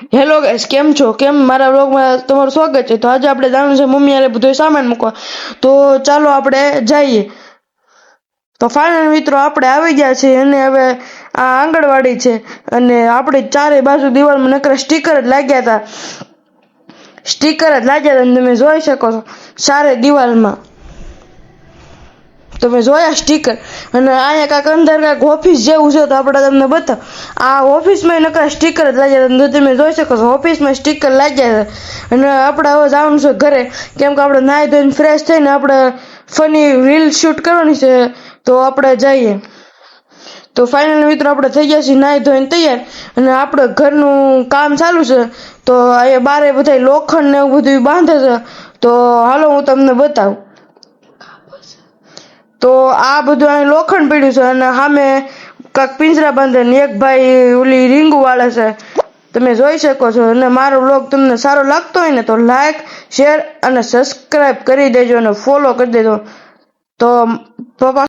Hello guys, કેમ છો? કેમ મારા વ્લોગમાં તમારું સ્વાગત છે. તો આજે આપણે જવાનું છે મમ્મી હારે બધો સામાન મૂકવા. તો ચાલો આપણે જઈએ. તો ફાઇનલ મિત્રો આપણે આવી ગયા છીએ અને હવે આ આંગણવાડી છે અને આપણી ચારે બાજુ દિવાલમાં નકરા સ્ટીકર જ લાગ્યા હતા. અને તમે જોઈ શકો છો ચારે દિવાલમાં. તમે જોયા સ્ટીકર અને અહીંયા કાંઈક અંદર કાંઈક ઓફિસ જેવું છે. તો આપણે તમને બતાવ. આ ઓફિસમાં નકરા સ્ટીકર જ લાગ્યા હતા. તમે જોઈ શકો છો ઓફિસમાં સ્ટીકર લાગ્યા છે અને આપણે હવે જવાનું છે ઘરે, કેમ કે આપણે નાહી ધોઈને ફ્રેશ થઈને આપણે ફની રીલ શૂટ કરવાની છે. તો આપણે જઈએ. તો ફાઇનલ મિત્રો આપણે થઈ ગયા છીએ નાહી ધોઈને તૈયાર અને આપણે ઘરનું કામ ચાલુ છે. તો અહીંયા બારે બધા લોખંડ ને એવું બધું બાંધે છે. તો હાલો હું તમને બતાવું. તો આ બધું અહીં લોખંડ પડ્યું છે અને સામે કાંઈક પિંજરા બાંધે ને એક ભાઈ ઓલી રીંગુ વાળે છે. તમે જોઈ શકો છો. અને મારો વ્લોગ તમને સારો લાગતો હોય ને તો લાઈક, શેર અને સબસ્ક્રાઇબ કરી દેજો અને ફોલો કરી દેજો. તો પપ્પા